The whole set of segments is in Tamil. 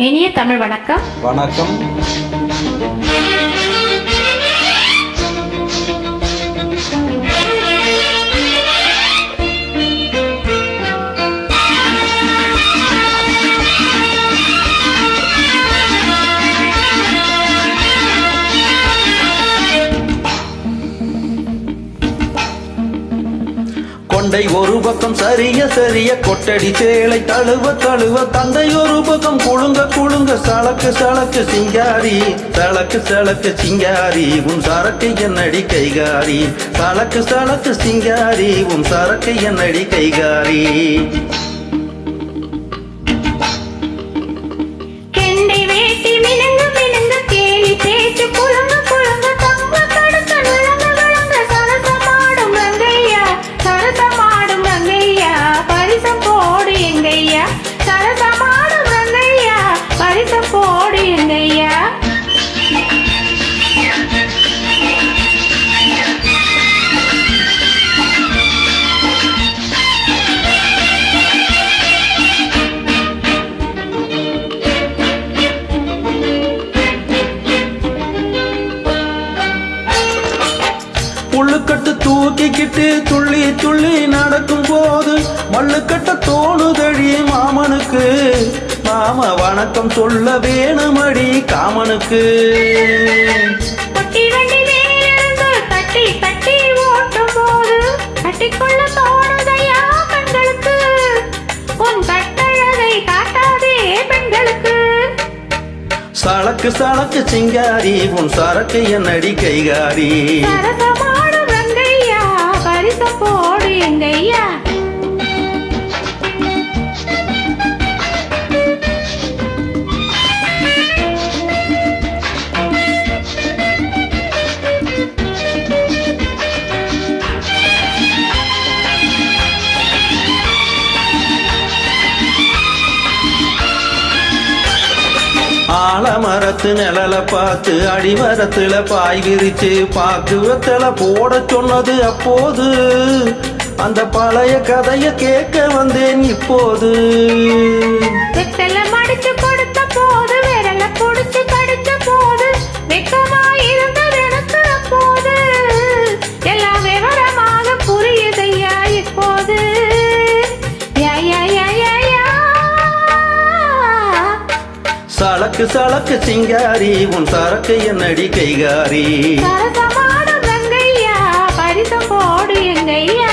இனிய தமிழ் வணக்கம். வணக்கம். கொண்டை ஒரு பக்கம் சரிய சரிய கொட்டடி சேலை தழுவ தழுவ தந்தை ஒரு பக்கம் குழுங்க குழுங்க சளக்கு சளக்கு சிங்காரி சளக்கு சளக்கு சிங்காரி உன் சரக்கு என்னடி கைகாரி சளக்கு சளக்கு சிங்காரி உன் சரக்கு என்னடி கைகாரி. புள்ளுக்கட்டு தூக்கிக்கிட்டு துள்ளி துள்ளி நடக்கும் போது மல்லுக்கட்ட தோணுதழி மாமனுக்கு மாம வணக்கம் சொல்ல வேணுமடி காமனுக்கு. சளக்கு சளக்கு சிங்காரி உன் சரக்கு என்னடி கைகாரி. போடு எங்கய்யா. ஆலமரத்து நிழல பார்த்து அடிமரத்துல பாய் விரிச்சு பாக்குவத்துல போட சொன்னது அப்போது அந்த பழைய கதைய கேட்க வந்தேன் இப்போது. மடிச்சு கொடுத்த போது விரல புடிச்சு கடிச்ச போது வெக்கமாயிருந்தது எனக்கு அப்போது எல்லாம் விவரமாக புரியுதையா இப்போது. சளக்கு சளக்கு சிங்காரி உன் சரக்கு என்னடி கைகாரி. பரிசம் போடு எங்கய்யா.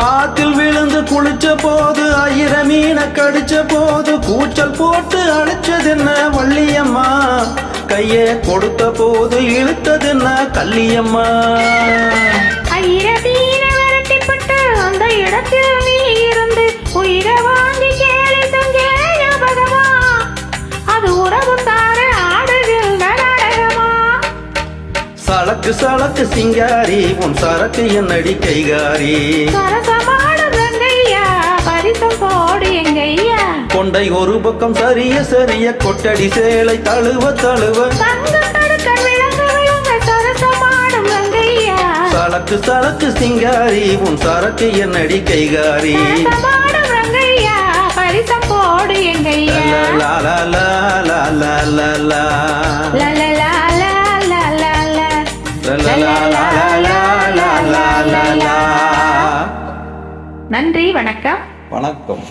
ஆத்தில் விழுந்து குளிச்ச போது 1000 மீனை கடிச்ச போது கூச்சல் போட்டு அழைச்சதென்ன வள்ளியம்மா கைய கொடுத்த போது இழுத்ததென்ன கள்ளியம்மா. 1000 மீனை விரட்டிப்பட்டு அந்த இடத்தில் நீ இருந்து உயிரை வாங்கி கேலி செஞ்ச ஞாபகமா அது உறவுக்கார ஆடுகின்ற நாடகமா. சளக்கு சளக்கு சிங்காரி உன் சரக்கு என்னடி கைகாரி. போடு எங்கய்யா. கொண்டை ஒரு பக்கம் சரிய சரிய கொட்டடி சேலை தழுவ தழுவ சளக்கு சளக்கு சிங்காரி உன் சரக்கு என்னடி கைகாரி. பரிசம் போடு எங்கய்யா. நன்றி, வணக்கம். வணக்கம்.